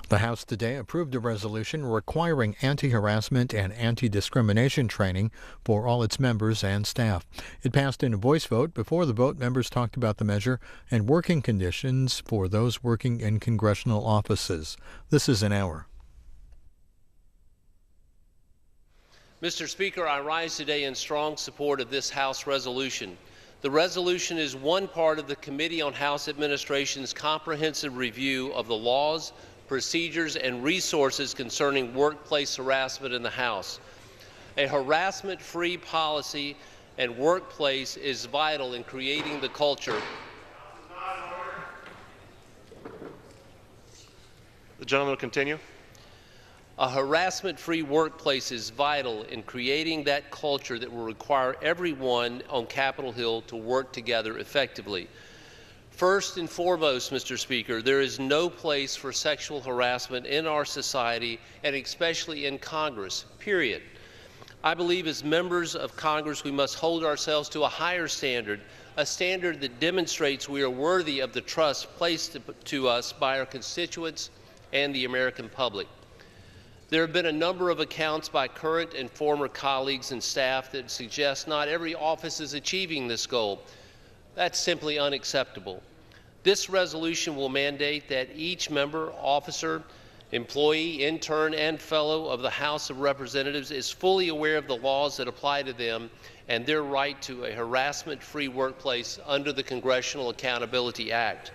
The House today approved a resolution requiring anti-harassment and anti-discrimination training for all its members and staff. It passed in a voice vote. Before the vote, members talked about the measure and working conditions for those working in congressional offices. This is an hour. Mr. Speaker, I rise today in strong support of this House resolution. The resolution is one part of the Committee on House Administration's comprehensive review of the laws, procedures, and resources concerning workplace harassment in the House. A harassment-free policy and workplace is vital in creating the culture. The gentleman will continue. A harassment-free workplace is vital in creating that culture that will require everyone on Capitol Hill to work together effectively. First and foremost, Mr. Speaker, there is no place for sexual harassment in our society, and especially in Congress, period. I believe as members of Congress we must hold ourselves to a higher standard, a standard that demonstrates we are worthy of the trust placed to us by our constituents and the American public. There have been a number of accounts by current and former colleagues and staff that suggest not every office is achieving this goal. That's simply unacceptable. This resolution will mandate that each member, officer, employee, intern, and fellow of the House of Representatives is fully aware of the laws that apply to them and their right to a harassment-free workplace under the Congressional Accountability Act.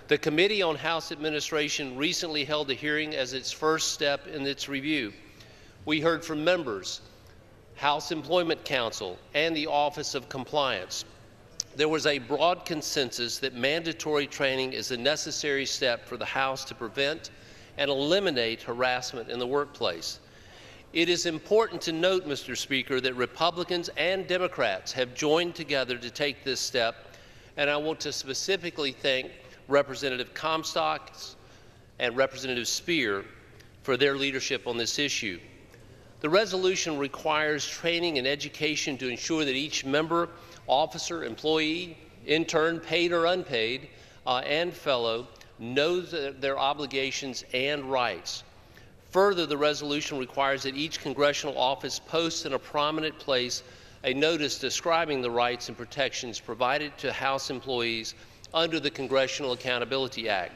The Committee on House Administration recently held a hearing as its first step in its review. We heard from members, House Employment Council, and the Office of Compliance. There was a broad consensus that mandatory training is a necessary step for the House to prevent and eliminate harassment in the workplace. It is important to note, Mr. Speaker, that Republicans and Democrats have joined together to take this step, and I want to specifically thank Representative Comstock and Representative Speer for their leadership on this issue. The resolution requires training and education to ensure that each member, officer, employee, intern, paid or unpaid, and fellow knows their obligations and rights. Further, the resolution requires that each congressional office post in a prominent place a notice describing the rights and protections provided to House employees under the Congressional Accountability Act.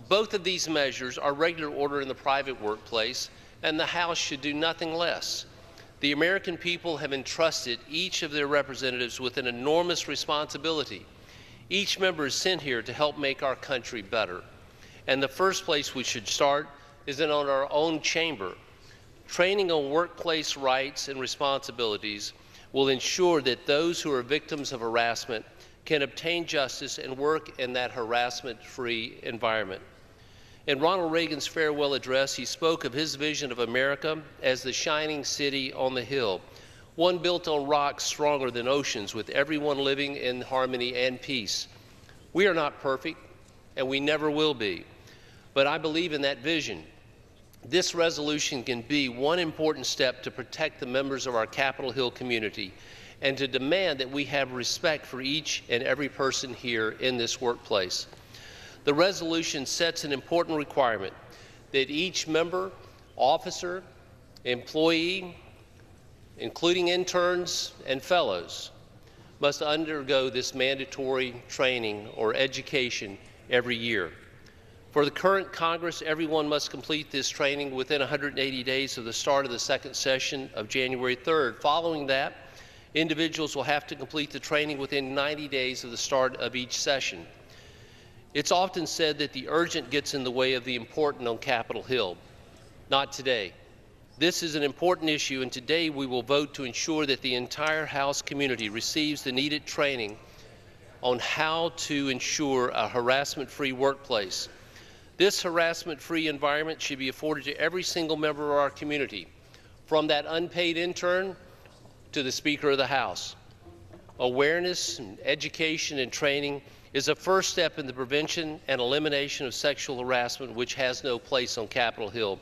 Both of these measures are regular order in the private workplace, and the House should do nothing less. The American people have entrusted each of their representatives with an enormous responsibility. Each member is sent here to help make our country better. And the first place we should start is in on our own chamber. Training on workplace rights and responsibilities will ensure that those who are victims of harassment can obtain justice and work in that harassment-free environment. In Ronald Reagan's farewell address, he spoke of his vision of America as the shining city on the hill, one built on rocks stronger than oceans, with everyone living in harmony and peace. We are not perfect, and we never will be, but I believe in that vision. This resolution can be one important step to protect the members of our Capitol Hill community and to demand that we have respect for each and every person here in this workplace. The resolution sets an important requirement that each member, officer, employee, including interns and fellows, must undergo this mandatory training or education every year. For the current Congress, everyone must complete this training within 180 days of the start of the second session of January 3rd. Following that, individuals will have to complete the training within 90 days of the start of each session. It's often said that the urgent gets in the way of the important on Capitol Hill. Not today. This is an important issue, and today we will vote to ensure that the entire House community receives the needed training on how to ensure a harassment-free workplace. This harassment-free environment should be afforded to every single member of our community, from that unpaid intern to the Speaker of the House. Awareness and education and training is a first step in the prevention and elimination of sexual harassment, which has no place on Capitol Hill.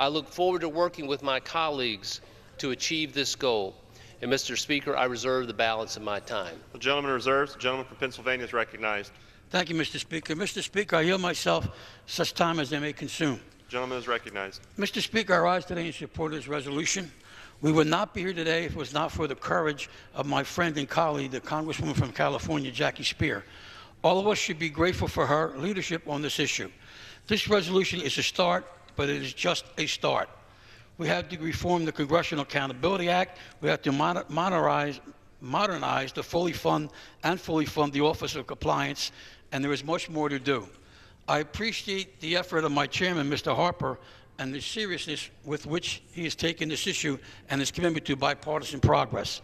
I look forward to working with my colleagues to achieve this goal. And Mr. Speaker, I reserve the balance of my time. The gentleman reserves. The gentleman from Pennsylvania is recognized. Thank you, Mr. Speaker. Mr. Speaker, I yield myself such time as I may consume. Gentleman is recognized. Mr. Speaker, I rise today in support of this resolution. We would not be here today if it was not for the courage of my friend and colleague, the Congresswoman from California, Jackie Speer. All of us should be grateful for her leadership on this issue. This resolution is a start, but it is just a start. We have to reform the Congressional Accountability Act. We have to modernize to fully fund the Office of Compliance, and there is much more to do. I appreciate the effort of my chairman, Mr. Harper, and the seriousness with which he has taken this issue and his commitment to bipartisan progress.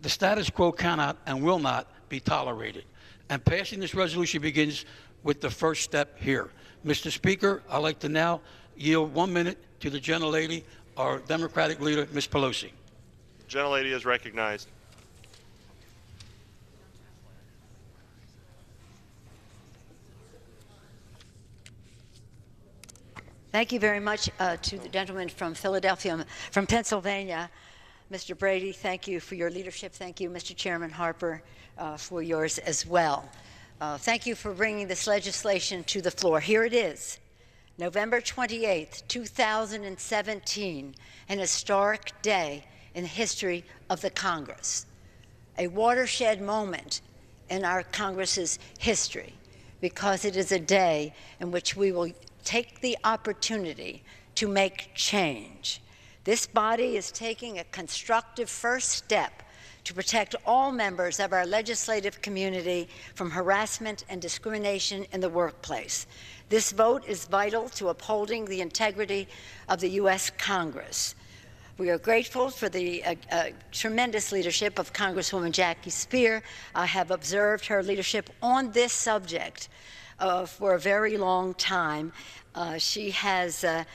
The status quo cannot and will not be tolerated, and passing this resolution begins with the first step here. Mr. Speaker, I'd like to now yield 1 minute to the gentlelady, our Democratic leader, Ms. Pelosi. Gentlelady is recognized. Thank you very much to the gentleman from Philadelphia, from Pennsylvania. Mr. Brady, thank you for your leadership. Thank you, Mr. Chairman Harper, for yours as well. Thank you for bringing this legislation to the floor. Here it is, November 28th, 2017, an historic day in the history of the Congress, a watershed moment in our Congress's history, because it is a day in which we will take the opportunity to make change. This body is taking a constructive first step to protect all members of our legislative community from harassment and discrimination in the workplace. This vote is vital to upholding the integrity of the U.S. Congress. We are grateful for the tremendous leadership of Congresswoman Jackie Speer. I have observed her leadership on this subject for a very long time. She has a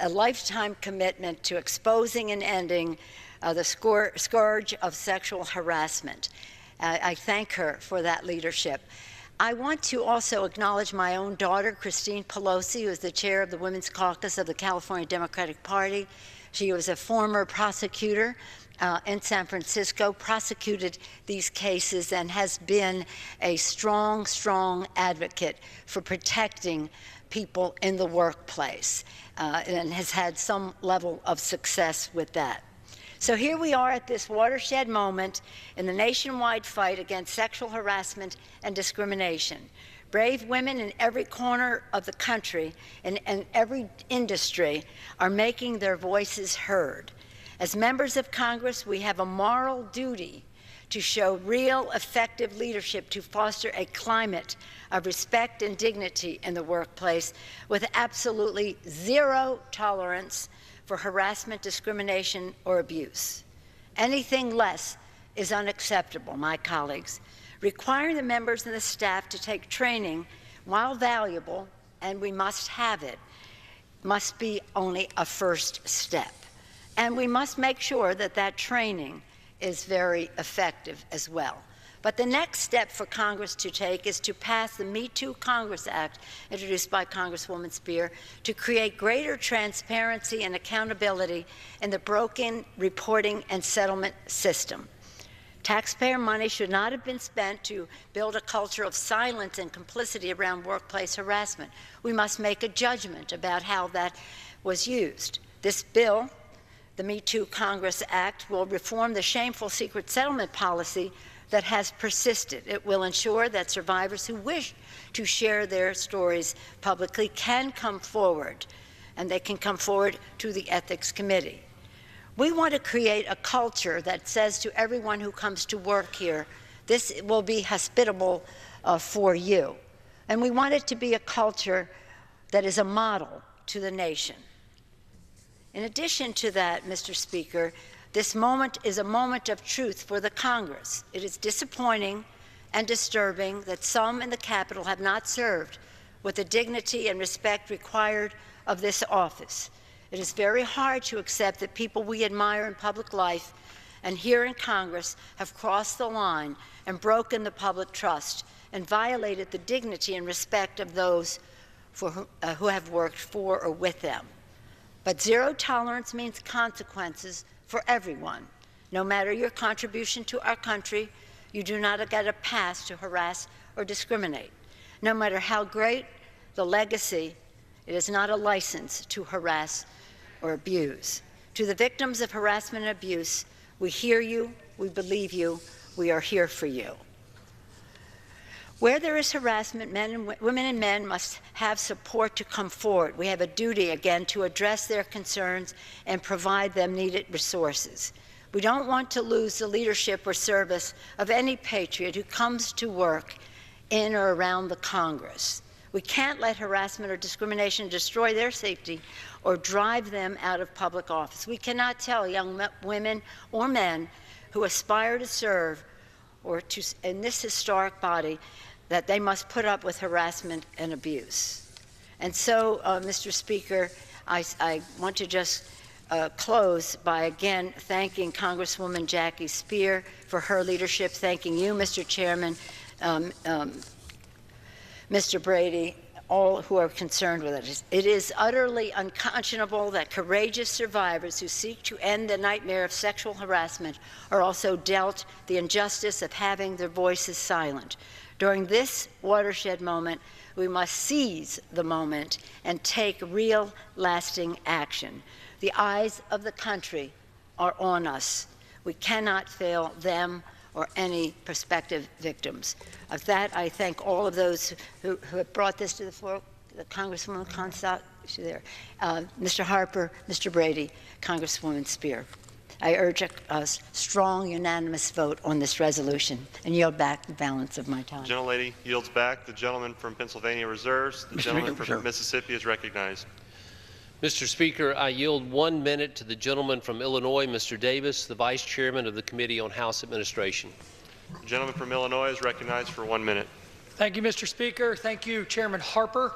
lifetime commitment to exposing and ending the scourge of sexual harassment. I thank her for that leadership. I want to also acknowledge my own daughter, Christine Pelosi, who is the chair of the Women's Caucus of the California Democratic Party. She was a former prosecutor in San Francisco, prosecuted these cases, and has been a strong, strong advocate for protecting people in the workplace, and has had some level of success with that. So here we are at this watershed moment in the nationwide fight against sexual harassment and discrimination. Brave women in every corner of the country and every industry are making their voices heard. As members of Congress, we have a moral duty to show real, effective leadership to foster a climate of respect and dignity in the workplace with absolutely zero tolerance for harassment, discrimination, or abuse. Anything less is unacceptable, my colleagues. Requiring the members and the staff to take training, while valuable, and we must have it, must be only a first step. And we must make sure that that training is very effective as well. But the next step for Congress to take is to pass the Me Too Congress Act, introduced by Congresswoman Speer, to create greater transparency and accountability in the broken reporting and settlement system. Taxpayer money should not have been spent to build a culture of silence and complicity around workplace harassment. We must make a judgment about how that was used. This bill, the Me Too Congress Act, will reform the shameful secret settlement policy that has persisted. It will ensure that survivors who wish to share their stories publicly can come forward, and they can come forward to the Ethics Committee. We want to create a culture that says to everyone who comes to work here, this will be hospitable for you. And we want it to be a culture that is a model to the nation. In addition to that, Mr. Speaker, this moment is a moment of truth for the Congress. It is disappointing and disturbing that some in the Capitol have not served with the dignity and respect required of this office. It is very hard to accept that people we admire in public life and here in Congress have crossed the line and broken the public trust and violated the dignity and respect of those who have worked for or with them. But zero tolerance means consequences for everyone. No matter your contribution to our country, you do not get a pass to harass or discriminate. No matter how great the legacy, it is not a license to harass or abuse. To the victims of harassment and abuse, we hear you, we believe you, we are here for you. Where there is harassment, women and men must have support to come forward. We have a duty, again, to address their concerns and provide them needed resources. We don't want to lose the leadership or service of any patriot who comes to work in or around the Congress. We can't let harassment or discrimination destroy their safety or drive them out of public office. We cannot tell young women or men who aspire to serve or to, in this historic body, that they must put up with harassment and abuse. And so, Mr. Speaker, I want to just close by again thanking Congresswoman Jackie Speier for her leadership, thanking you, Mr. Chairman, Mr. Brady, all who are concerned with it. It is utterly unconscionable that courageous survivors who seek to end the nightmare of sexual harassment are also dealt the injustice of having their voices silent. During this watershed moment, we must seize the moment and take real, lasting action. The eyes of the country are on us. We cannot fail them or any prospective victims. Of that, I thank all of those who have brought this to the floor. The Congresswoman Constant, she's there. Mr. Harper, Mr. Brady, Congresswoman Speier. I urge a strong, unanimous vote on this resolution and yield back the balance of my time. The gentlelady yields back. The gentleman from Pennsylvania reserves. The gentleman from Mississippi is recognized. Mr. Speaker, I yield 1 minute to the gentleman from Illinois, Mr. Davis, the Vice Chairman of the Committee on House Administration. The gentleman from Illinois is recognized for 1 minute. Thank you, Mr. Speaker. Thank you, Chairman Harper.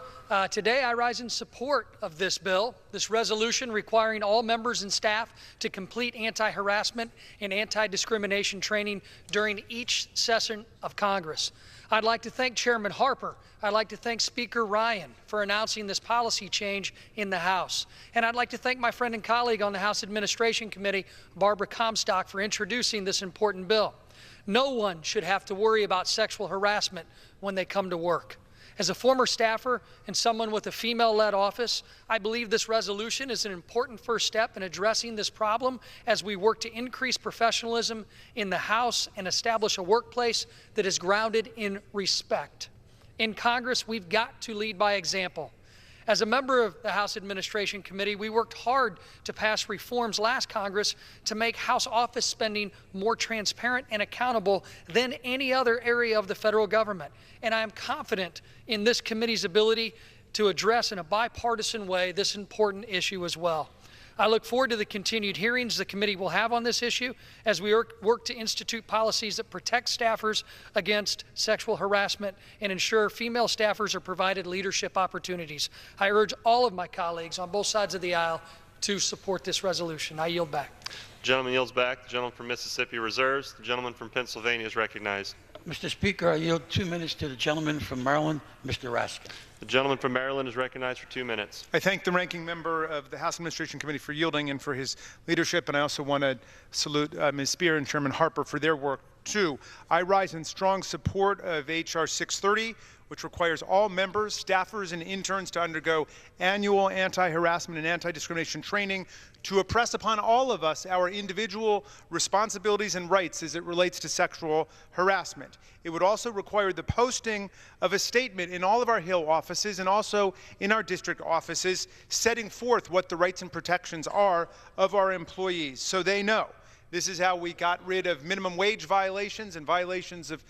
Today, I rise in support of this bill, this resolution requiring all members and staff to complete anti-harassment and anti-discrimination training during each session of Congress. I'd like to thank Chairman Harper. I'd like to thank Speaker Ryan for announcing this policy change in the House. And I'd like to thank my friend and colleague on the House Administration Committee, Barbara Comstock, for introducing this important bill. No one should have to worry about sexual harassment when they come to work. As a former staffer and someone with a female-led office, I believe this resolution is an important first step in addressing this problem as we work to increase professionalism in the House and establish a workplace that is grounded in respect. In Congress, we've got to lead by example. As a member of the House Administration Committee, we worked hard to pass reforms last Congress to make House office spending more transparent and accountable than any other area of the federal government. And I am confident in this committee's ability to address in a bipartisan way this important issue as well. I look forward to the continued hearings the committee will have on this issue as we work to institute policies that protect staffers against sexual harassment and ensure female staffers are provided leadership opportunities. I urge all of my colleagues on both sides of the aisle to support this resolution. I yield back. The gentleman yields back. The gentleman from Mississippi reserves. The gentleman from Pennsylvania is recognized. Mr. Speaker, I yield 2 minutes to the gentleman from Maryland, Mr. Raskin. The gentleman from Maryland is recognized for 2 minutes. I thank the ranking member of the House Administration Committee for yielding and for his leadership, and I also want to salute Ms. Speier and Chairman Harper for their work, too. I rise in strong support of H.R. 630, which requires all members, staffers, and interns to undergo annual anti-harassment and anti-discrimination training to impress upon all of us our individual responsibilities and rights as it relates to sexual harassment. It would also require the posting of a statement in all of our Hill offices and also in our district offices setting forth what the rights and protections are of our employees so they know. This is how we got rid of minimum wage violations and violations of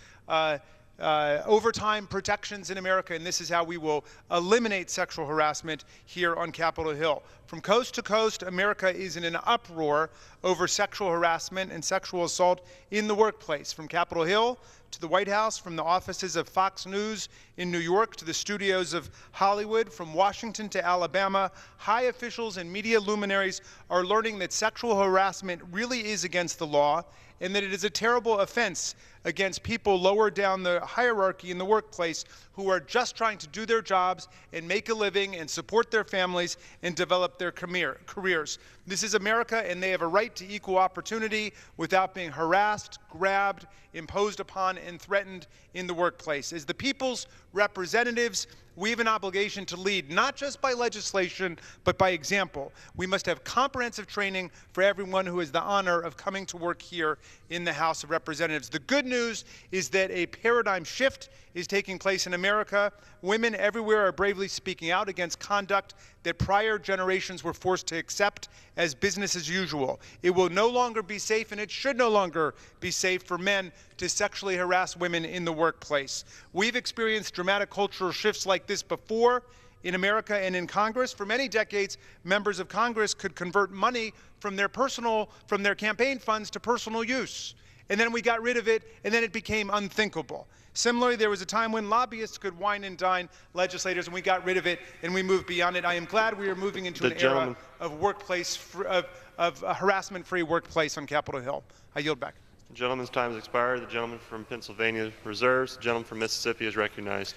overtime protections in America, and this is how we will eliminate sexual harassment here on Capitol Hill. From coast to coast, America is in an uproar over sexual harassment and sexual assault in the workplace. From Capitol Hill to the White House, from the offices of Fox News in New York to the studios of Hollywood, from Washington to Alabama, high officials and media luminaries are learning that sexual harassment really is against the law and that it is a terrible offense against people lower down the hierarchy in the workplace who are just trying to do their jobs and make a living and support their families and develop their careers. This is America, and they have a right to equal opportunity without being harassed, grabbed, imposed upon, and threatened in the workplace. As the people's representatives, we have an obligation to lead, not just by legislation, but by example. We must have comprehensive training for everyone who has the honor of coming to work here in the House of Representatives. The good news is that a paradigm shift is taking place in America. Women everywhere are bravely speaking out against conduct that prior generations were forced to accept as business as usual. It will no longer be safe, and it should no longer be safe for men to sexually harass women in the workplace. We've experienced dramatic cultural shifts like this before in America and in Congress. For many decades, members of Congress could convert money from their campaign funds to personal use. And then we got rid of it, and then it became unthinkable. Similarly, there was a time when lobbyists could wine and dine legislators, and we got rid of it, and we moved beyond it. I am glad we are moving into an era of a harassment-free workplace on Capitol Hill. I yield back. The gentleman's time has expired. The gentleman from Pennsylvania reserves. The gentleman from Mississippi is recognized.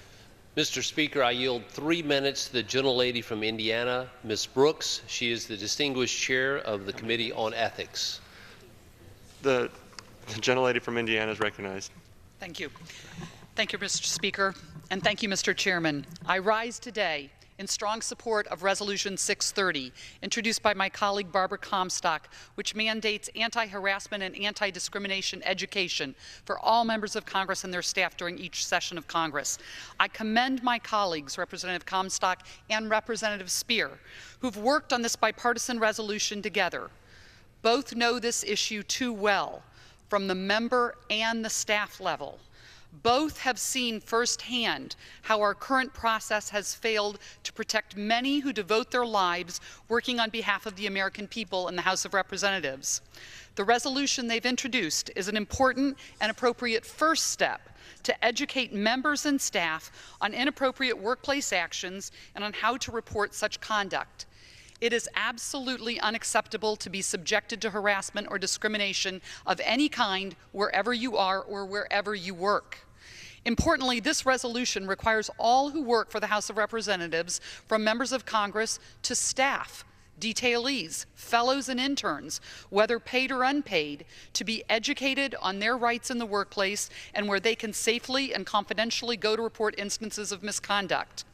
Mr. Speaker, I yield 3 minutes to the gentlelady from Indiana, Ms. Brooks. She is the distinguished chair of the Committee on Ethics. The gentlelady from Indiana is recognized. Thank you. Thank you, Mr. Speaker, and thank you, Mr. Chairman. I rise today in strong support of Resolution 630, introduced by my colleague Barbara Comstock, which mandates anti-harassment and anti-discrimination education for all members of Congress and their staff during each session of Congress. I commend my colleagues, Representative Comstock and Representative Speer, who've worked on this bipartisan resolution together. Both know this issue too well, from the member and the staff level. Both have seen firsthand how our current process has failed to protect many who devote their lives working on behalf of the American people in the House of Representatives. The resolution they've introduced is an important and appropriate first step to educate members and staff on inappropriate workplace actions and on how to report such conduct. It is absolutely unacceptable to be subjected to harassment or discrimination of any kind wherever you are or wherever you work. Importantly, this resolution requires all who work for the House of Representatives, from members of Congress to staff, detailees, fellows, and interns, whether paid or unpaid, to be educated on their rights in the workplace and where they can safely and confidentially go to report instances of misconduct.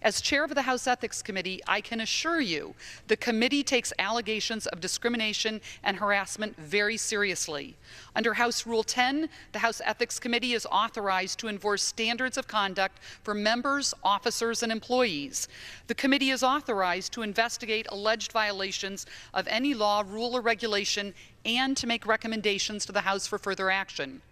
As chair of the House Ethics Committee, I can assure you the committee takes allegations of discrimination and harassment very seriously. Under House Rule 10, the House Ethics Committee is authorized to enforce standards of conduct for members, officers, and employees. The committee is authorized to investigate alleged violations of any law, rule, or regulation and to make recommendations to the House for further action.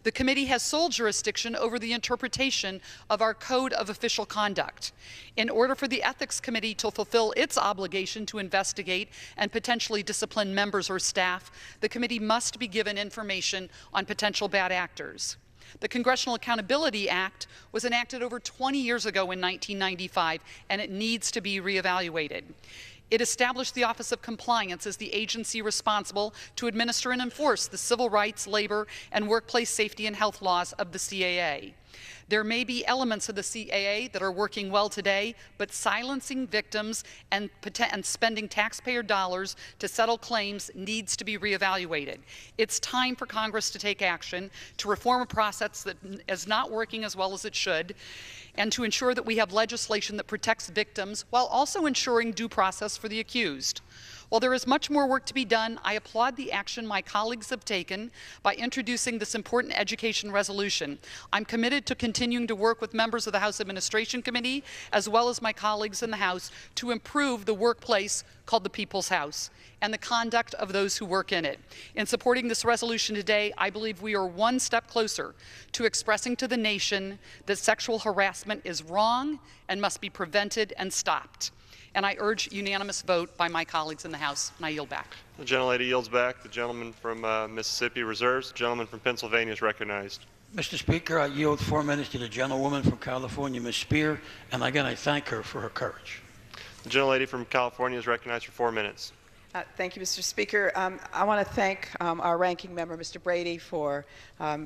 The committee has sole jurisdiction over the interpretation of our Code of Official Conduct. In order for the Ethics Committee to fulfill its obligation to investigate and potentially discipline members or staff, the committee must be given information on potential bad actors. The Congressional Accountability Act was enacted over 20 years ago in 1995, and it needs to be reevaluated. It established the Office of Compliance as the agency responsible to administer and enforce the civil rights, labor, and workplace safety and health laws of the CAA. There may be elements of the CAA that are working well today, but silencing victims and spending taxpayer dollars to settle claims needs to be reevaluated. It's time for Congress to take action to reform a process that is not working as well as it should, and to ensure that we have legislation that protects victims while also ensuring due process for the accused. While there is much more work to be done, I applaud the action my colleagues have taken by introducing this important education resolution. I'm committed to continuing to work with members of the House Administration Committee, as well as my colleagues in the House, to improve the workplace called the People's House and the conduct of those who work in it. In supporting this resolution today, I believe we are one step closer to expressing to the nation that sexual harassment is wrong and must be prevented and stopped. And I urge unanimous vote by my colleagues in the House, and I yield back. The gentlelady yields back. The gentleman from Mississippi reserves. The gentleman from Pennsylvania is recognized. Mr. Speaker, I yield 4 minutes to the gentlewoman from California, Ms. Speer, and again, I thank her for her courage. The gentlelady from California is recognized for 4 minutes. Thank you, Mr. Speaker. I want to thank our ranking member, Mr. Brady, for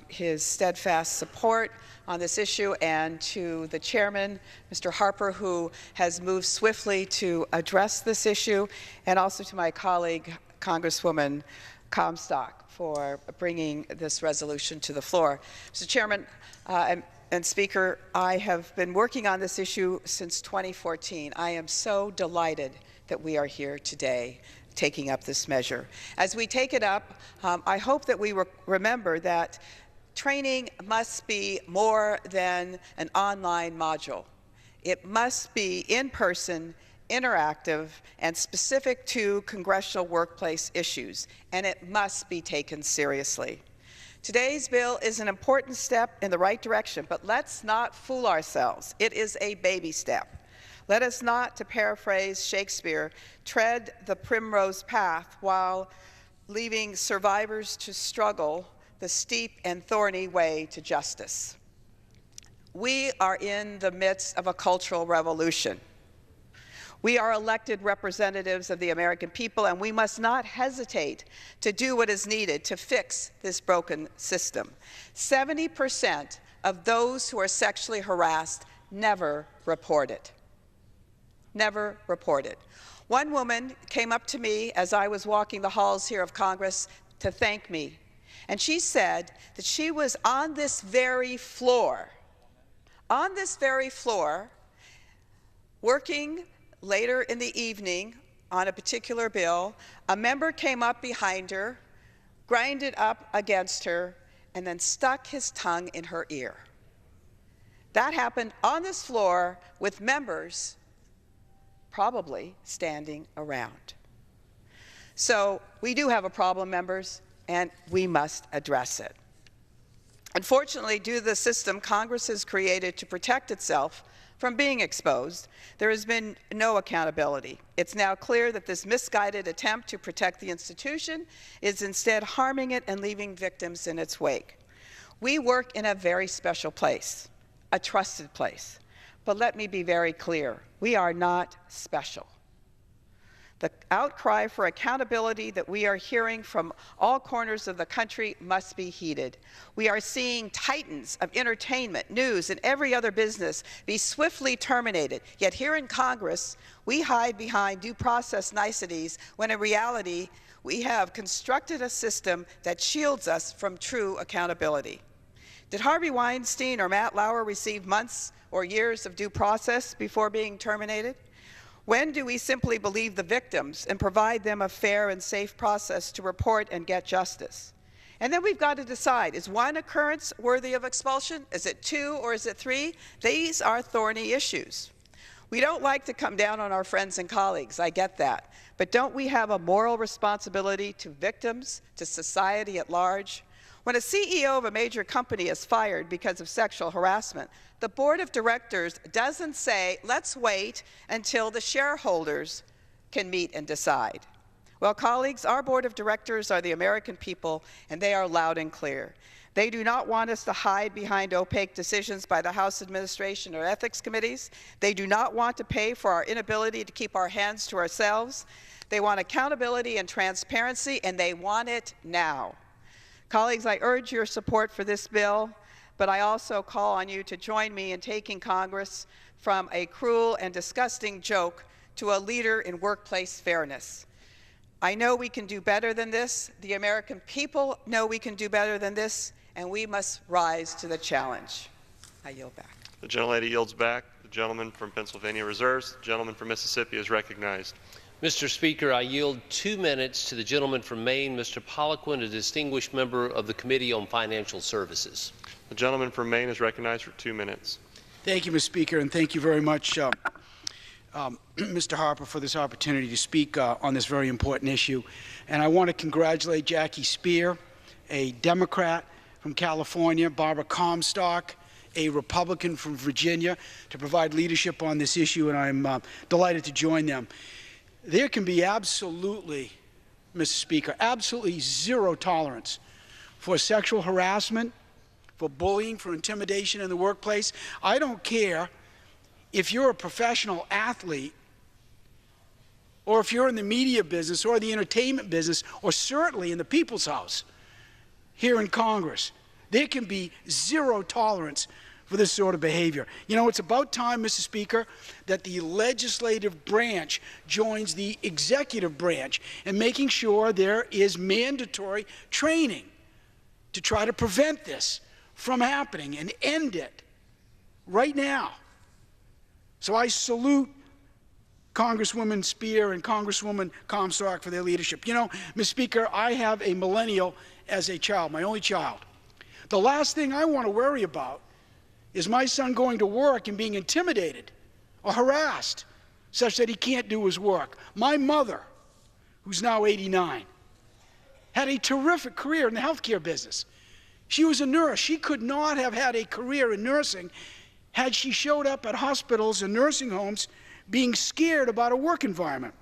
his steadfast support on this issue, and to the chairman, Mr. Harper, who has moved swiftly to address this issue, and also to my colleague, Congresswoman Comstock for bringing this resolution to the floor. Mr. Chairman and Speaker, I have been working on this issue since 2014. I am so delighted that we are here today taking up this measure. As we take it up, I hope that we remember that training must be more than an online module. It must be in-person, interactive, and specific to congressional workplace issues, and it must be taken seriously. Today's bill is an important step in the right direction, but let's not fool ourselves. It is a baby step. Let us not, to paraphrase Shakespeare, tread the primrose path while leaving survivors to struggle the steep and thorny way to justice. We are in the midst of a cultural revolution. We are elected representatives of the American people, and we must not hesitate to do what is needed to fix this broken system. 70% of those who are sexually harassed never report it. Never report it. One woman came up to me as I was walking the halls here of Congress to thank me, and she said that she was on this very floor, working later in the evening on a particular bill. A member came up behind her, grinded up against her, and then stuck his tongue in her ear. That happened on this floor with members probably standing around. So we do have a problem, members, and we must address it. Unfortunately, due to the system Congress has created to protect itself from being exposed, there has been no accountability. It's now clear that this misguided attempt to protect the institution is instead harming it and leaving victims in its wake. We work in a very special place, a trusted place. But let me be very clear, we are not special. The outcry for accountability that we are hearing from all corners of the country must be heeded. We are seeing titans of entertainment, news, and every other business be swiftly terminated. Yet here in Congress, we hide behind due process niceties when in reality, we have constructed a system that shields us from true accountability. Did Harvey Weinstein or Matt Lauer receive months or years of due process before being terminated? When do we simply believe the victims and provide them a fair and safe process to report and get justice? And then we've got to decide, is one occurrence worthy of expulsion? Is it 2 or is it 3? These are thorny issues. We don't like to come down on our friends and colleagues, I get that. But don't we have a moral responsibility to victims, to society at large? When a CEO of a major company is fired because of sexual harassment, the board of directors doesn't say, let's wait until the shareholders can meet and decide. Well, colleagues, our board of directors are the American people, and they are loud and clear. They do not want us to hide behind opaque decisions by the House administration or ethics committees. They do not want to pay for our inability to keep our hands to ourselves. They want accountability and transparency, and they want it now. Colleagues, I urge your support for this bill, but I also call on you to join me in taking Congress from a cruel and disgusting joke to a leader in workplace fairness. I know we can do better than this. The American people know we can do better than this, and we must rise to the challenge. I yield back. The gentlelady yields back. The gentleman from Pennsylvania reserves. The gentleman from Mississippi is recognized. Mr. Speaker, I yield 2 minutes to the gentleman from Maine, Mr. Poliquin, a distinguished member of the Committee on Financial Services. The gentleman from Maine is recognized for 2 minutes. Thank you, Mr. Speaker, and thank you very much, Mr. Harper, for this opportunity to speak on this very important issue. And I want to congratulate Jackie Speer, a Democrat from California, Barbara Comstock, a Republican from Virginia, to provide leadership on this issue, and I'm delighted to join them. There can be absolutely, Mr. Speaker, absolutely zero tolerance for sexual harassment, for bullying, for intimidation in the workplace. I don't care if you're a professional athlete, or if you're in the media business or the entertainment business, or certainly in the People's House here in Congress. There can be zero tolerance for this sort of behavior. You know, it's about time, Mr. Speaker, that the legislative branch joins the executive branch in making sure there is mandatory training to try to prevent this from happening and end it right now. So I salute Congresswoman Spear and Congresswoman Comstock for their leadership. You know, Mr. Speaker, I have a millennial as a child, my only child. The last thing I want to worry about is my son going to work and being intimidated or harassed such that he can't do his work. My mother, who's now 89, had a terrific career in the healthcare business. She was a nurse. She could not have had a career in nursing had she showed up at hospitals and nursing homes being scared about a work environment.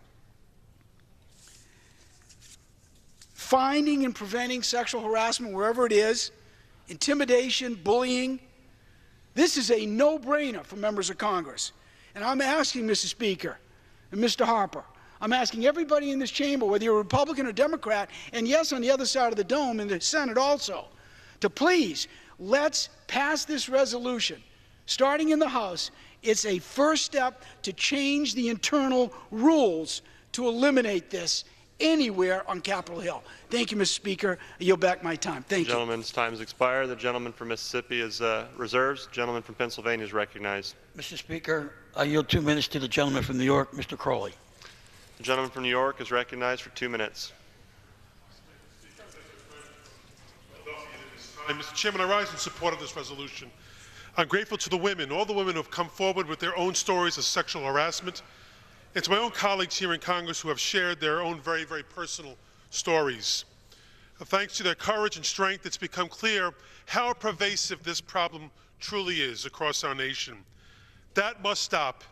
Finding and preventing sexual harassment wherever it is, intimidation, bullying, this is a no-brainer for members of Congress. And I'm asking, Mr. Speaker and Mr. Harper, I'm asking everybody in this chamber, whether you're a Republican or Democrat, and yes, on the other side of the dome in the Senate also, to please, let's pass this resolution. Starting in the House, it's a first step to change the internal rules to eliminate this anywhere on Capitol Hill. Thank you, Mr. Speaker. I yield back my time. Thank you. Gentleman's time has expired. The gentleman from Mississippi is reserves. The gentleman from Pennsylvania is recognized. Mr. Speaker, I yield 2 minutes to the gentleman from New York, Mr. Crowley. The gentleman from New York is recognized for 2 minutes. Mr. Chairman, I rise in support of this resolution. I'm grateful to the women, all the women who have come forward with their own stories of sexual harassment, and to my own colleagues here in Congress who have shared their own very, very personal stories. Thanks to their courage and strength, it's become clear how pervasive this problem truly is across our nation. That must stop,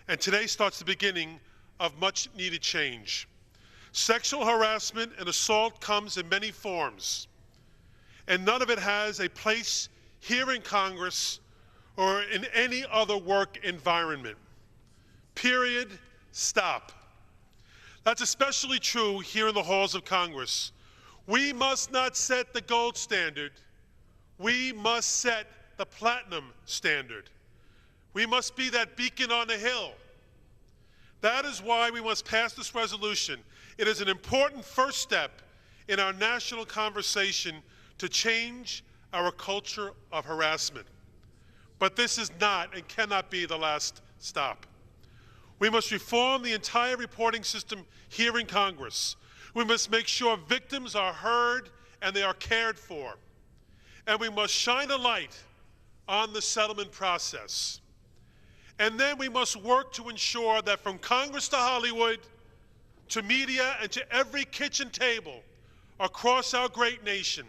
and today starts the beginning of much-needed change. Sexual harassment and assault comes in many forms, and none of it has a place here in Congress or in any other work environment. Period. Stop. That's especially true here in the halls of Congress. We must not set the gold standard. We must set the platinum standard. We must be that beacon on the hill. That is why we must pass this resolution. It is an important first step in our national conversation to change our culture of harassment. But this is not and cannot be the last stop. We must reform the entire reporting system here in Congress. We must make sure victims are heard and they are cared for. And we must shine a light on the settlement process. And then we must work to ensure that from Congress to Hollywood, to media, and to every kitchen table across our great nation,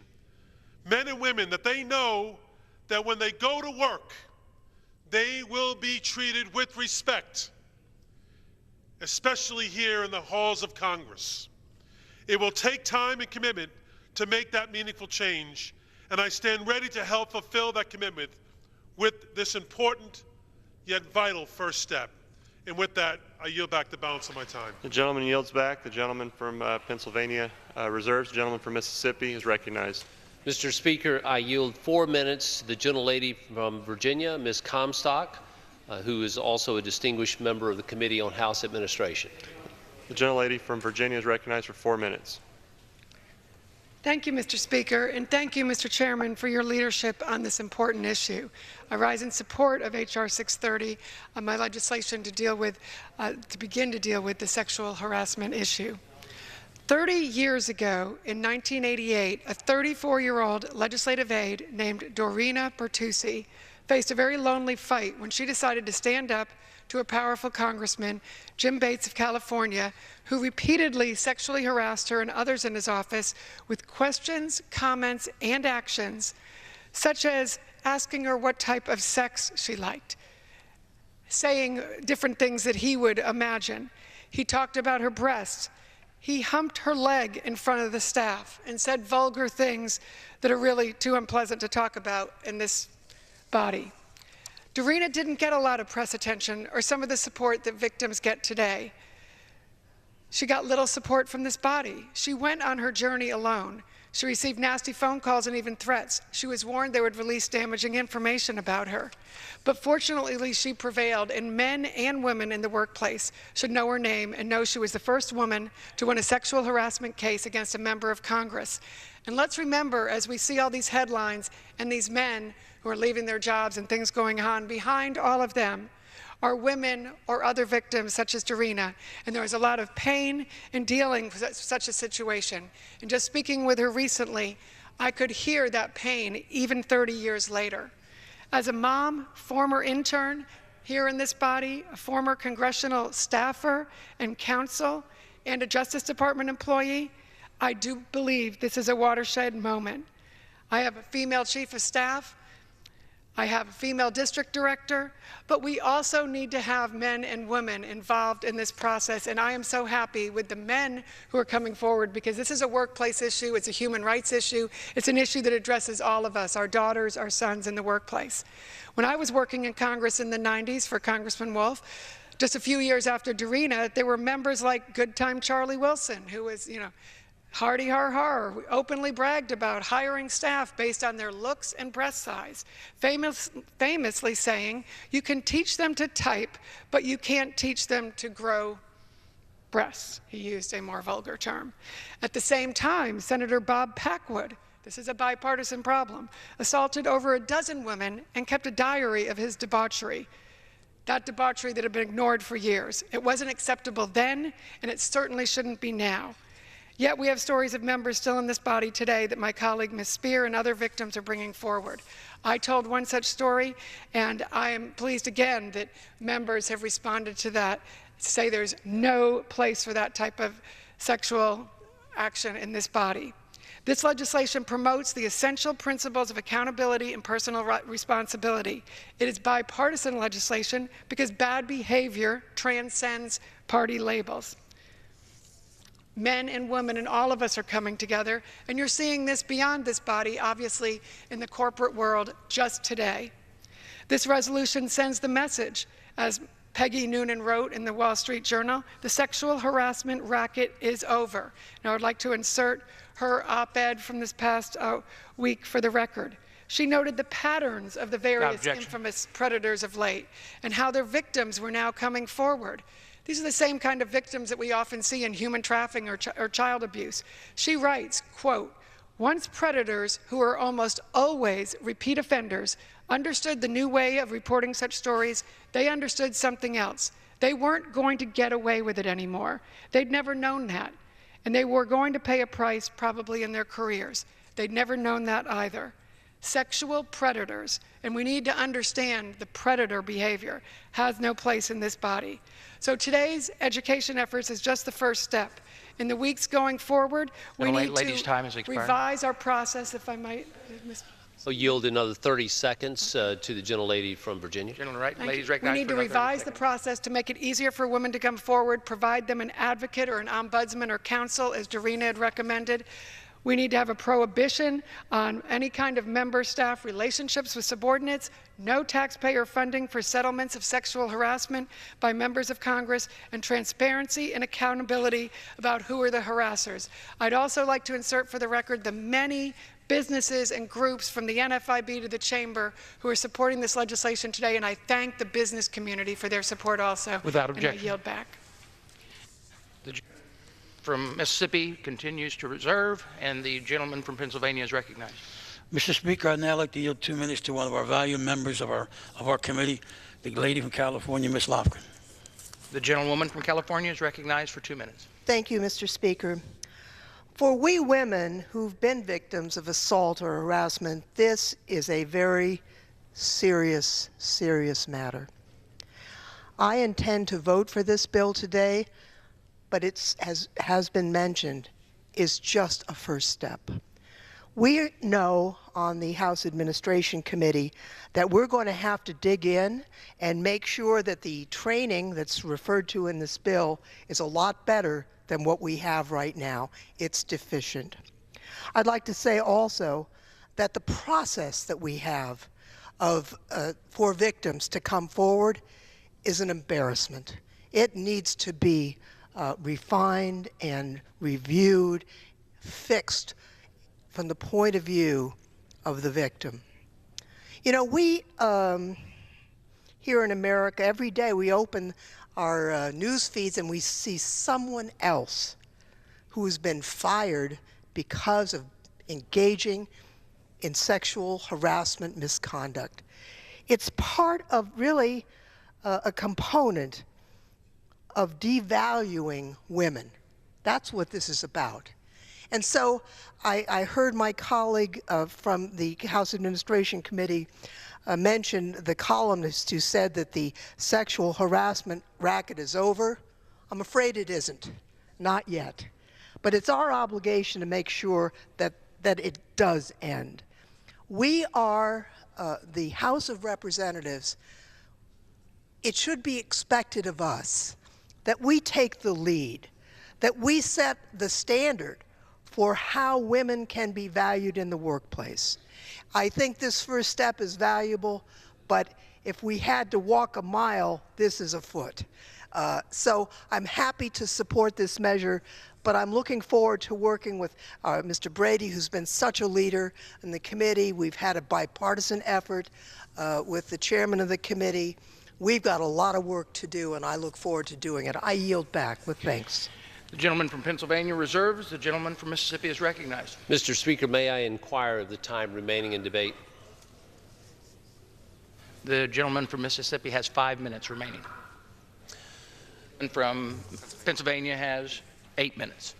men and women, that they know that when they go to work, they will be treated with respect, especially here in the halls of Congress. It will take time and commitment to make that meaningful change, and I stand ready to help fulfill that commitment with this important yet vital first step. And with that, I yield back the balance of my time. The gentleman yields back. The gentleman from Pennsylvania reserves. The gentleman from Mississippi is recognized. Mr. Speaker, I yield 4 minutes to the gentlelady from Virginia, Ms. Comstock, who is also a distinguished member of the Committee on House Administration. The gentlelady from Virginia is recognized for 4 minutes. Thank you, Mr. Speaker, and thank you, Mr. Chairman, for your leadership on this important issue. I rise in support of H.R. 630, my legislation to begin to deal with the sexual harassment issue. 30 years ago, in 1988, a 34-year-old legislative aide named Dorina Bertucci faced a very lonely fight when she decided to stand up to a powerful congressman, Jim Bates of California, who repeatedly sexually harassed her and others in his office with questions, comments, and actions, such as asking her what type of sex she liked, saying different things that he would imagine. He talked about her breasts. He humped her leg in front of the staff and said vulgar things that are really too unpleasant to talk about in this body. Dorina didn't get a lot of press attention or some of the support that victims get today. She got little support from this body. She went on her journey alone. She received nasty phone calls and even threats. She was warned they would release damaging information about her. But fortunately, she prevailed, and men and women in the workplace should know her name and know she was the first woman to win a sexual harassment case against a member of Congress. And let's remember, as we see all these headlines and these men who are leaving their jobs and things going on, behind all of them are women or other victims such as Darina, and there was a lot of pain in dealing with such a situation. And just speaking with her recently, I could hear that pain even 30 years later. As a mom, former intern here in this body, a former congressional staffer and counsel, and a Justice Department employee, I do believe this is a watershed moment. I have a female chief of staff, I have a female district director, but we also need to have men and women involved in this process, and I am so happy with the men who are coming forward, because this is a workplace issue, it's a human rights issue, it's an issue that addresses all of us, our daughters, our sons in the workplace. When I was working in Congress in the 90s for Congressman Wolf, just a few years after Darina, there were members like Good Time Charlie Wilson, who was, hardy har har, who openly bragged about hiring staff based on their looks and breast size, famously saying, you can teach them to type, but you can't teach them to grow breasts. He used a more vulgar term. At the same time, Senator Bob Packwood, this is a bipartisan problem, assaulted over a dozen women and kept a diary of his debauchery. That debauchery that had been ignored for years. It wasn't acceptable then, and it certainly shouldn't be now. Yet we have stories of members still in this body today that my colleague Ms. Spear and other victims are bringing forward. I told one such story, and I am pleased again that members have responded to that, to say there's no place for that type of sexual action in this body. This legislation promotes the essential principles of accountability and personal responsibility. It is bipartisan legislation because bad behavior transcends party labels. Men and women and all of us are coming together, and you're seeing this beyond this body, obviously, in the corporate world just today. This resolution sends the message, as Peggy Noonan wrote in the Wall Street Journal, the sexual harassment racket is over. And I would like to insert her op-ed from this past week for the record. She noted the patterns of the various infamous predators of late and how their victims were now coming forward. These are the same kind of victims that we often see in human trafficking or child abuse. She writes, quote, once predators, who are almost always repeat offenders, understood the new way of reporting such stories, they understood something else. They weren't going to get away with it anymore. They'd never known that. And they were going to pay a price probably in their careers. They'd never known that either. Sexual predators, and we need to understand the predator behavior, has no place in this body. So today's education efforts is just the first step. In the weeks going forward, we need to revise our process, if I might. I'll yield another 30 seconds to the gentlelady from Virginia. We need to revise the process to make it easier for women to come forward, provide them an advocate or an ombudsman or counsel, as Darina had recommended. We need to have a prohibition on any kind of member-staff relationships with subordinates, no taxpayer funding for settlements of sexual harassment by members of Congress, and transparency and accountability about who are the harassers. I'd also like to insert for the record the many businesses and groups from the NFIB to the Chamber who are supporting this legislation today, and I thank the business community for their support also. Without objection. And I yield back. From Mississippi continues to reserve, and the gentleman from Pennsylvania is recognized. Mr. Speaker, I'd now like to yield 2 minutes to one of our valued members of our committee, the lady from California, Ms. Lofgren. The gentlewoman from California is recognized for 2 minutes. Thank you, Mr. Speaker. For we women who've been victims of assault or harassment, this is a very serious, serious matter. I intend to vote for this bill today, but it has been mentioned, is just a first step. We know on the House Administration Committee that we're going to have to dig in and make sure that the training that's referred to in this bill is a lot better than what we have right now. It's deficient. I'd like to say also that the process that we have for victims to come forward is an embarrassment. It needs to be refined and reviewed, fixed from the point of view of the victim. You know, we here in America, every day we open our news feeds and we see someone else who's been fired because of engaging in sexual harassment misconduct. It's part of really a component of devaluing women. That's what this is about. And so I heard my colleague from the House Administration Committee mention the columnist who said that the sexual harassment racket is over. I'm afraid it isn't, not yet. But it's our obligation to make sure that it does end. We are the House of Representatives. It should be expected of us that we take the lead, that we set the standard for how women can be valued in the workplace. I think this first step is valuable, but if we had to walk a mile, this is a foot. So I'm happy to support this measure, but I'm looking forward to working with Mr. Brady, who's been such a leader in the committee. We've had a bipartisan effort with the chairman of the committee. We've got a lot of work to do, and I look forward to doing it. I yield back with thanks. The gentleman from Pennsylvania reserves. The gentleman from Mississippi is recognized. Mr. Speaker, may I inquire of the time remaining in debate? The gentleman from Mississippi has 5 minutes remaining. And from Pennsylvania has 8 minutes.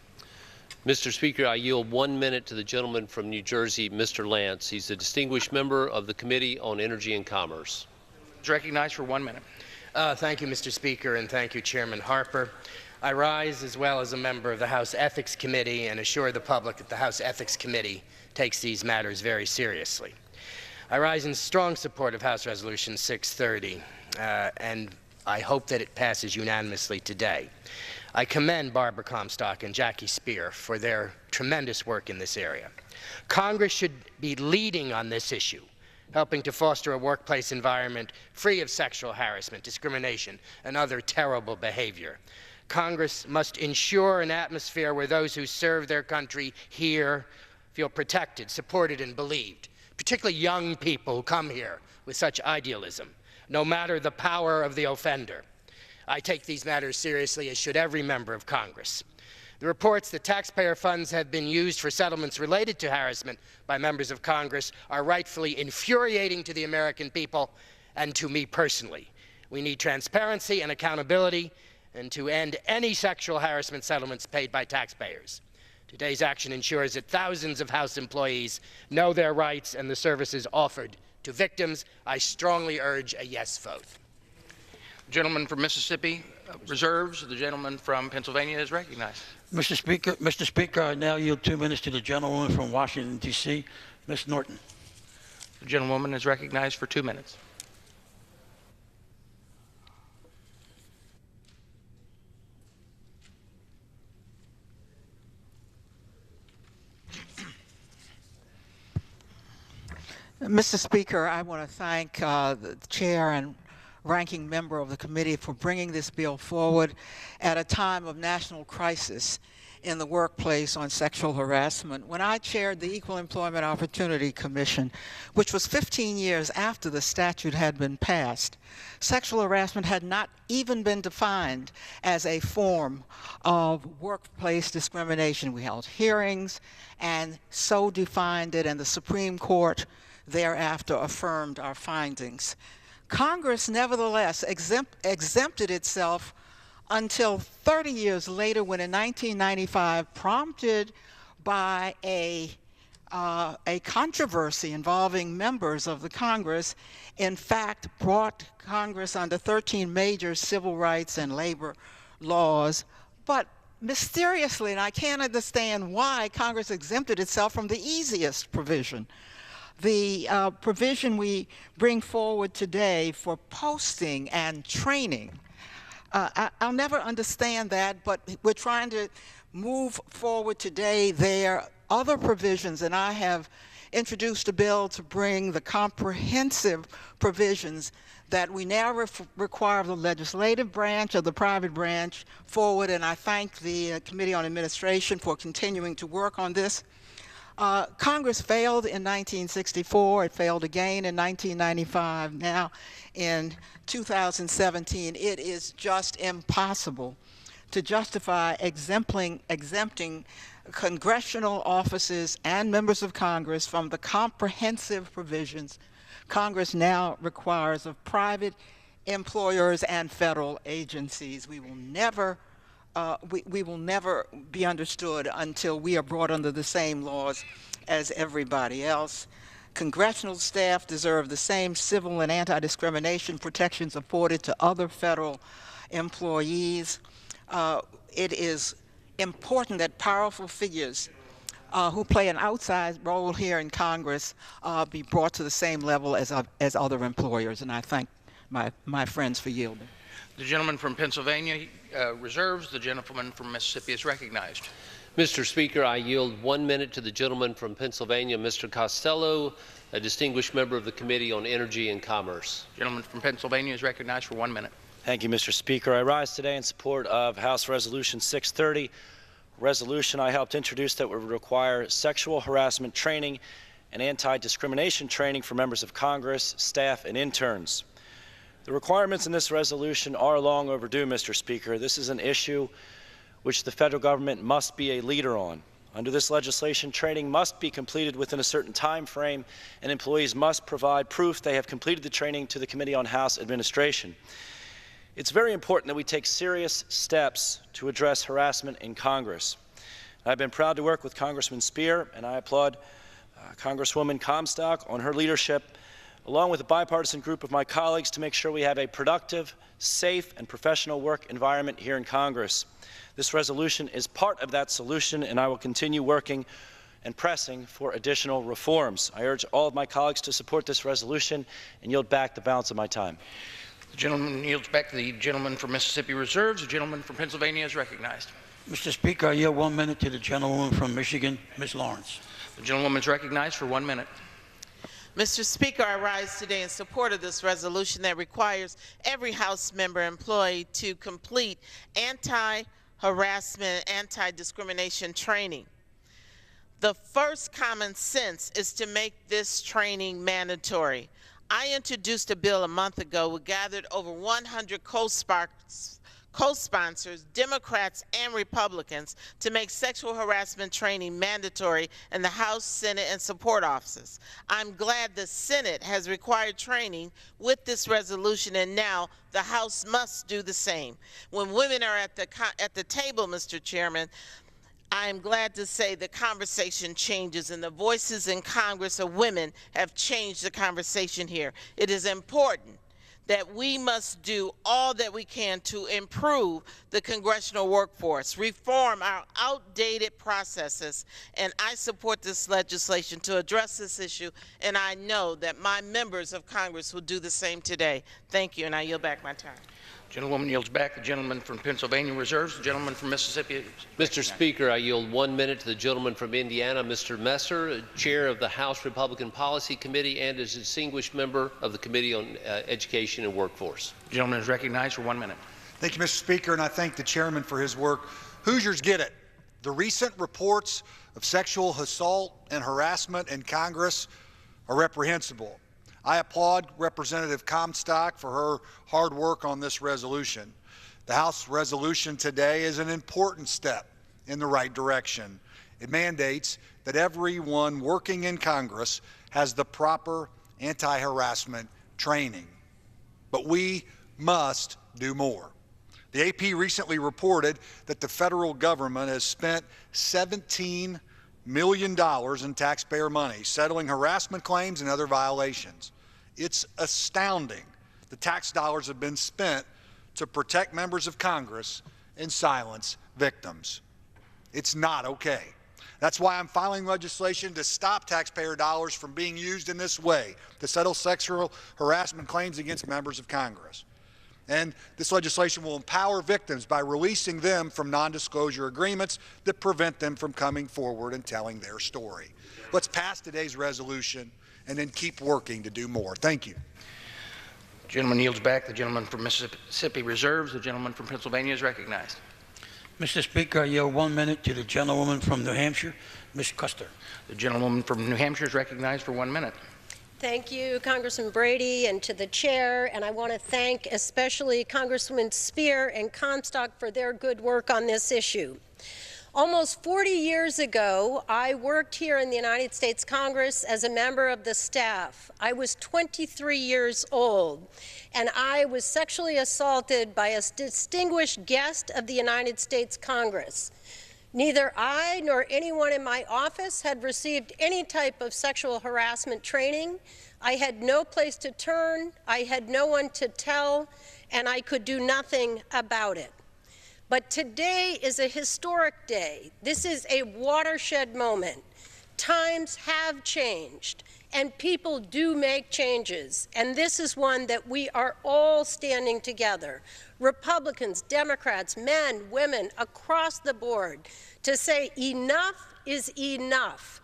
Mr. Speaker, I yield 1 minute to the gentleman from New Jersey, Mr. Lance. He's a distinguished member of the Committee on Energy and Commerce. He's recognized for 1 minute. Thank you, Mr. Speaker, and thank you, Chairman Harper. I rise as well as a member of the House Ethics Committee and assure the public that the House Ethics Committee takes these matters very seriously. I rise in strong support of House Resolution 630, and I hope that it passes unanimously today. I commend Barbara Comstock and Jackie Speer for their tremendous work in this area. Congress should be leading on this issue, helping to foster a workplace environment free of sexual harassment, discrimination, and other terrible behavior. Congress must ensure an atmosphere where those who serve their country here feel protected, supported, and believed, particularly young people who come here with such idealism, no matter the power of the offender. I take these matters seriously, as should every member of Congress. The reports that taxpayer funds have been used for settlements related to harassment by members of Congress are rightfully infuriating to the American people and to me personally. We need transparency and accountability, and to end any sexual harassment settlements paid by taxpayers. Today's action ensures that thousands of House employees know their rights and the services offered to victims. I strongly urge a yes vote. The gentleman from Mississippi reserves. The gentleman from Pennsylvania is recognized. Mr. Speaker, I now yield 2 minutes to the gentlewoman from Washington, D.C., Ms. Norton. The gentlewoman is recognized for 2 minutes. Mr. Speaker, I want to thank the chair and ranking member of the committee for bringing this bill forward at a time of national crisis in the workplace on sexual harassment. When I chaired the Equal Employment Opportunity Commission, which was 15 years after the statute had been passed, sexual harassment had not even been defined as a form of workplace discrimination. We held hearings and so defined it, and the Supreme Court thereafter affirmed our findings. Congress nevertheless exempted itself until 30 years later, when in 1995, prompted by a controversy involving members of the Congress, in fact brought Congress under 13 major civil rights and labor laws. But mysteriously, and I can't understand why, Congress exempted itself from the easiest provision. The provision we bring forward today for posting and training. I'll never understand that, but we're trying to move forward today. There are other provisions, and I have introduced a bill to bring the comprehensive provisions that we now require of the legislative branch, of the private branch, forward, and I thank the Committee on Administration for continuing to work on this. Congress failed in 1964. It failed again in 1995. Now, in 2017, it is just impossible to justify exempting congressional offices and members of Congress from the comprehensive provisions Congress now requires of private employers and federal agencies. We will never be understood until we are brought under the same laws as everybody else. Congressional staff deserve the same civil and anti-discrimination protections afforded to other federal employees. It is important that powerful figures who play an outsized role here in Congress be brought to the same level as other employers, and I thank my friends for yielding. The gentleman from Pennsylvania reserves. The gentleman from Mississippi is recognized. Mr. Speaker, I yield 1 minute to the gentleman from Pennsylvania, Mr. Costello, a distinguished member of the Committee on Energy and Commerce. The gentleman from Pennsylvania is recognized for 1 minute. Thank you, Mr. Speaker. I rise today in support of House Resolution 630, resolution I helped introduce that would require sexual harassment training and anti-discrimination training for members of Congress, staff, and interns. The requirements in this resolution are long overdue, Mr. Speaker. This is an issue which the federal government must be a leader on. Under this legislation, training must be completed within a certain time frame, and employees must provide proof they have completed the training to the Committee on House Administration. It's very important that we take serious steps to address harassment in Congress. I've been proud to work with Congressman Speer, and I applaud Congresswoman Comstock on her leadership, along with a bipartisan group of my colleagues, to make sure we have a productive, safe, and professional work environment here in Congress. This resolution is part of that solution, and I will continue working and pressing for additional reforms. I urge all of my colleagues to support this resolution and yield back the balance of my time. The gentleman yields back to the gentleman from Mississippi reserves. The gentleman from Pennsylvania is recognized. Mr. Speaker, I yield 1 minute to the gentlewoman from Michigan, Ms. Lawrence. The gentlewoman is recognized for 1 minute. Mr. Speaker, I rise today in support of this resolution that requires every House member employee to complete anti-harassment, anti-discrimination training. The first common sense is to make this training mandatory. I introduced a bill a month ago. We gathered over 100 co-sponsors, Democrats and Republicans, to make sexual harassment training mandatory in the House, Senate, and support offices. I'm glad the Senate has required training with this resolution, and now the House must do the same. When women are at the table, Mr. Chairman, I am glad to say the conversation changes, and the voices in Congress of women have changed the conversation here. It is important that we must do all that we can to improve the congressional workforce, reform our outdated processes, and I support this legislation to address this issue, and I know that my members of Congress will do the same today. Thank you, and I yield back my time. Gentlewoman yields back. The gentleman from Pennsylvania reserves. The gentleman from Mississippi. Mr. Speaker, I yield 1 minute to the gentleman from Indiana, Mr. Messer, chair of the House Republican Policy Committee and as a distinguished member of the Committee on Education and Workforce. The gentleman is recognized for 1 minute. Thank you, Mr. Speaker, and I thank the chairman for his work. Hoosiers get it. The recent reports of sexual assault and harassment in Congress are reprehensible. I applaud Representative Comstock for her hard work on this resolution. The House resolution today is an important step in the right direction. It mandates that everyone working in Congress has the proper anti-harassment training. But we must do more. The AP recently reported that the federal government has spent $17 million in taxpayer money settling harassment claims and other violations. It's astounding the tax dollars have been spent to protect members of Congress and silence victims. It's not okay. That's why I'm filing legislation to stop taxpayer dollars from being used in this way to settle sexual harassment claims against members of Congress. And this legislation will empower victims by releasing them from non-disclosure agreements that prevent them from coming forward and telling their story. Let's pass today's resolution and then keep working to do more. Thank you. The gentleman yields back. The gentleman from Mississippi reserves. The gentleman from Pennsylvania is recognized. Mr. Speaker, I yield 1 minute to the gentlewoman from New Hampshire, Ms. Custer. The gentlewoman from New Hampshire is recognized for 1 minute. Thank you, Congressman Brady, and to the chair. And I want to thank especially Congresswoman Spear and Comstock for their good work on this issue. Almost 40 years ago, I worked here in the United States Congress as a member of the staff. I was 23 years old, and I was sexually assaulted by a distinguished guest of the United States Congress. Neither I nor anyone in my office had received any type of sexual harassment training. I had no place to turn, I had no one to tell, and I could do nothing about it. But today is a historic day. This is a watershed moment. Times have changed, and people do make changes, and this is one that we are all standing together, Republicans, Democrats, men, women, across the board, to say enough is enough.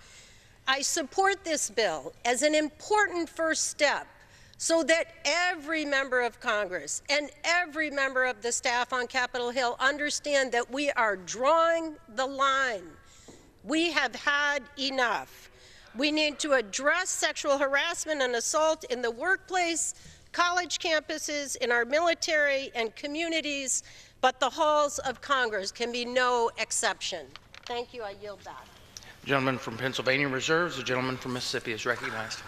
I support this bill as an important first step so that every member of Congress and every member of the staff on Capitol Hill understand that we are drawing the line. We have had enough. We need to address sexual harassment and assault in the workplace, college campuses, in our military and communities, but the halls of Congress can be no exception. Thank you. I yield back. The gentleman from Pennsylvania reserves. The gentleman from Mississippi is recognized.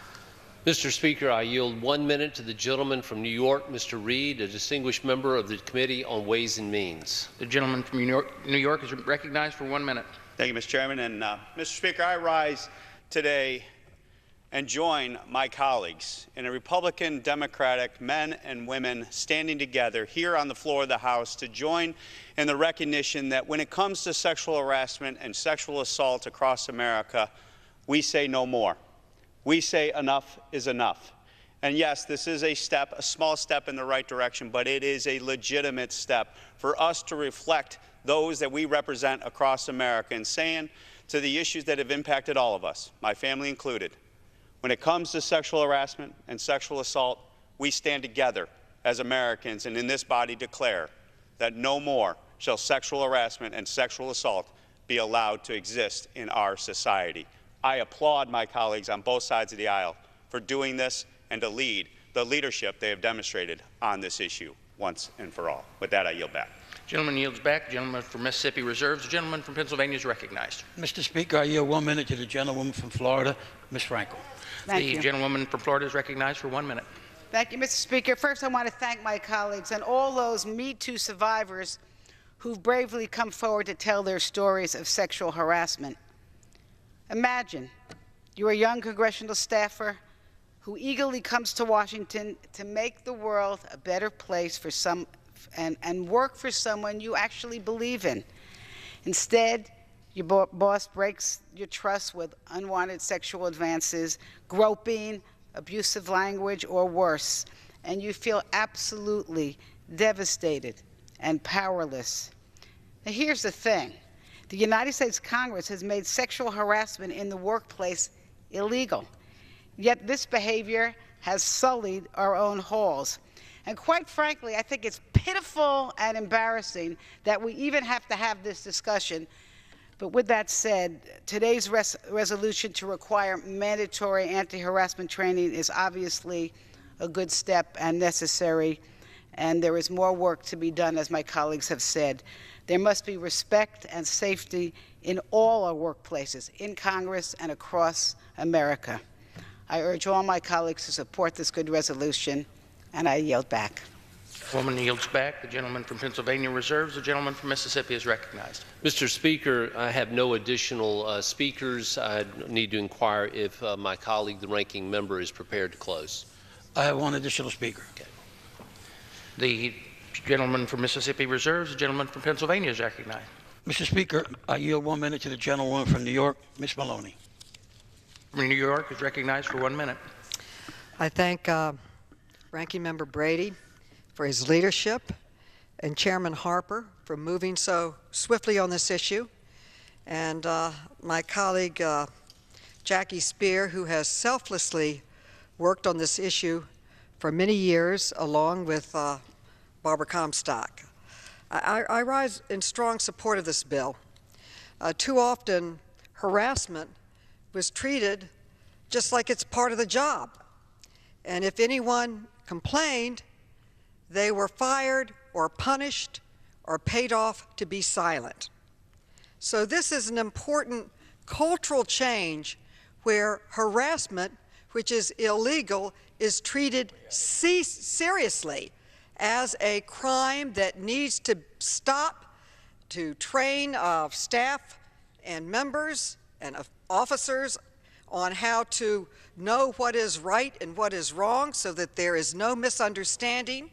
Mr. Speaker, I yield 1 minute to the gentleman from New York, Mr. Reed, a distinguished member of the Committee on Ways and Means. The gentleman from New York is recognized for 1 minute. Thank you, Mr. Chairman. And Mr. Speaker, I rise today and join my colleagues in a Republican, Democratic men and women standing together here on the floor of the House to join in the recognition that when it comes to sexual harassment and sexual assault across America, we say no more. We say enough is enough. And yes, this is a step, a small step in the right direction, but it is a legitimate step for us to reflect those that we represent across America and saying to the issues that have impacted all of us, my family included, when it comes to sexual harassment and sexual assault, we stand together as Americans and in this body declare that no more shall sexual harassment and sexual assault be allowed to exist in our society. I applaud my colleagues on both sides of the aisle for doing this and to lead the leadership they have demonstrated on this issue once and for all. With that, I yield back. Gentleman yields back. The gentleman from Mississippi reserves. The gentleman from Pennsylvania is recognized. Mr. Speaker, I yield 1 minute to the gentlewoman from Florida, Ms. Frankel. The gentlewoman from Florida is recognized for 1 minute. Thank you, Mr. Speaker. First, I want to thank my colleagues and all those Me Too survivors who've bravely come forward to tell their stories of sexual harassment. Imagine you're a young congressional staffer who eagerly comes to Washington to make the world a better place for some and work for someone you actually believe in. Instead, your boss breaks your trust with unwanted sexual advances, groping, abusive language, or worse, and you feel absolutely devastated and powerless. Now, here's the thing. The United States Congress has made sexual harassment in the workplace illegal. Yet this behavior has sullied our own halls. And quite frankly, I think it's pitiful and embarrassing that we even have to have this discussion. But with that said, today's resolution to require mandatory anti-harassment training is obviously a good step and necessary, and there is more work to be done, as my colleagues have said. There must be respect and safety in all our workplaces, in Congress and across America. I urge all my colleagues to support this good resolution, and I yield back. The woman yields back. The gentleman from Pennsylvania reserves. The gentleman from Mississippi is recognized. Mr. Speaker, I have no additional speakers. I need to inquire if my colleague, the ranking member, is prepared to close. I have one additional speaker. Okay. The gentleman from Mississippi reserves. The gentleman from Pennsylvania is recognized. Mr. Speaker, I yield 1 minute to the gentlewoman from New York, Ms. Maloney. From New York is recognized for 1 minute. I thank Ranking Member Brady for his leadership and Chairman Harper for moving so swiftly on this issue, and my colleague Jackie Spear, who has selflessly worked on this issue for many years along with Barbara Comstock. I rise in strong support of this bill. Too often, harassment was treated just like it's part of the job. And if anyone complained, they were fired or punished or paid off to be silent. So this is an important cultural change where harassment, which is illegal, is treated seriously as a crime that needs to stop, to train staff and members and officers on how to know what is right and what is wrong so that there is no misunderstanding.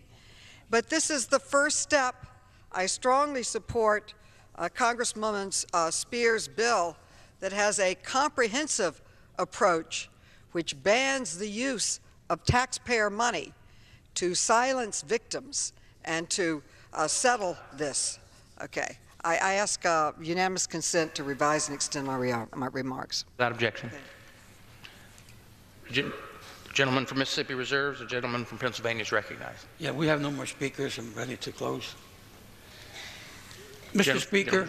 But this is the first step. I strongly support Congresswoman Spear's bill that has a comprehensive approach which bans the use of taxpayer money to silence victims and to settle this. Okay. I ask unanimous consent to revise and extend my remarks. Without objection. Gentleman from Mississippi reserves. The gentleman from Pennsylvania is recognized. Yeah, we have no more speakers. I'm ready to close. Mr. Speaker,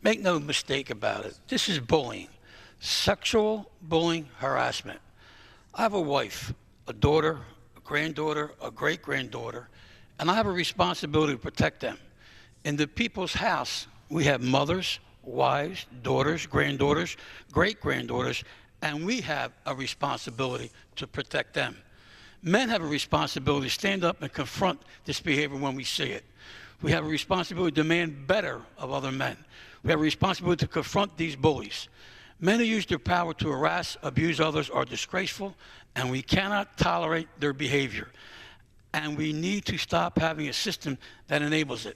make no mistake about it. This is bullying, sexual bullying, harassment. I have a wife, a daughter, a granddaughter, a great-granddaughter, and I have a responsibility to protect them. In the people's house, we have mothers, wives, daughters, granddaughters, great-granddaughters, and we have a responsibility to protect them. Men have a responsibility to stand up and confront this behavior when we see it. We have a responsibility to demand better of other men. We have a responsibility to confront these bullies. Men who use their power to harass, abuse others are disgraceful, and we cannot tolerate their behavior. And we need to stop having a system that enables it.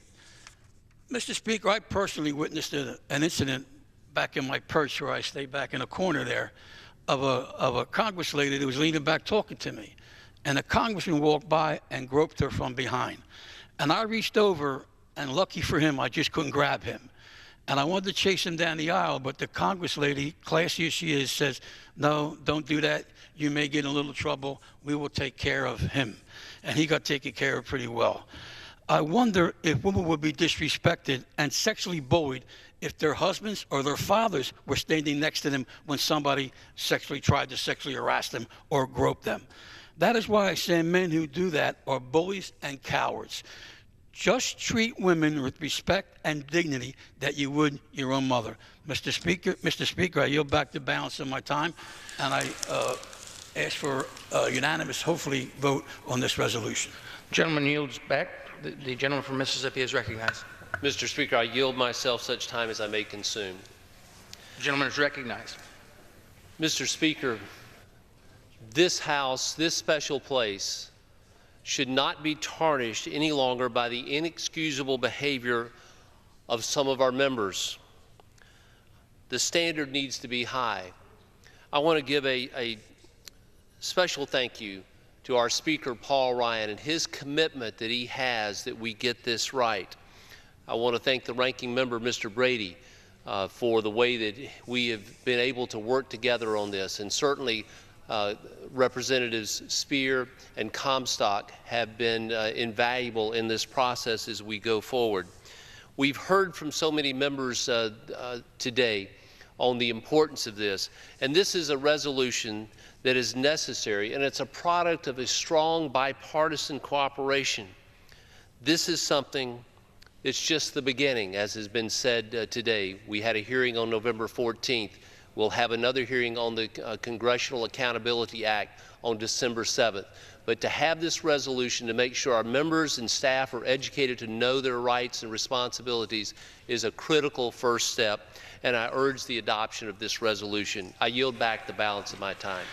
Mr. Speaker, I personally witnessed an incident back in my perch where I stay back in a corner there of a Congress lady that was leaning back talking to me. And a congressman walked by and groped her from behind. And I reached over, and lucky for him, I just couldn't grab him. And I wanted to chase him down the aisle, but the Congress lady, classy as she is, says, no, don't do that. You may get in a little trouble. We will take care of him. And he got taken care of pretty well. I wonder if women would be disrespected and sexually bullied if their husbands or their fathers were standing next to them when somebody tried to sexually harass them or grope them. That is why I say men who do that are bullies and cowards. Just treat women with respect and dignity that you would your own mother. Mr. Speaker, I yield back the balance of my time, and I ask for a unanimous, hopefully, vote on this resolution. Gentleman yields back. The gentleman from Mississippi is recognized. Mr. Speaker, I yield myself such time as I may consume. The gentleman is recognized. Mr. Speaker, this House, this special place, should not be tarnished any longer by the inexcusable behavior of some of our members. The standard needs to be high. I want to give a special thank you to our Speaker, Paul Ryan, and his commitment that he has that we get this right. I want to thank the Ranking Member, Mr. Brady, for the way that we have been able to work together on this, and certainly Representatives Spear and Comstock have been invaluable in this process as we go forward. We've heard from so many members today on the importance of this, and this is a resolution that is necessary, and it's a product of a strong bipartisan cooperation. This is something that's just the beginning, as has been said today. We had a hearing on November 14th. We'll have another hearing on the Congressional Accountability Act on December 7th. But to have this resolution to make sure our members and staff are educated to know their rights and responsibilities is a critical first step, and I urge the adoption of this resolution. I yield back the balance of my time.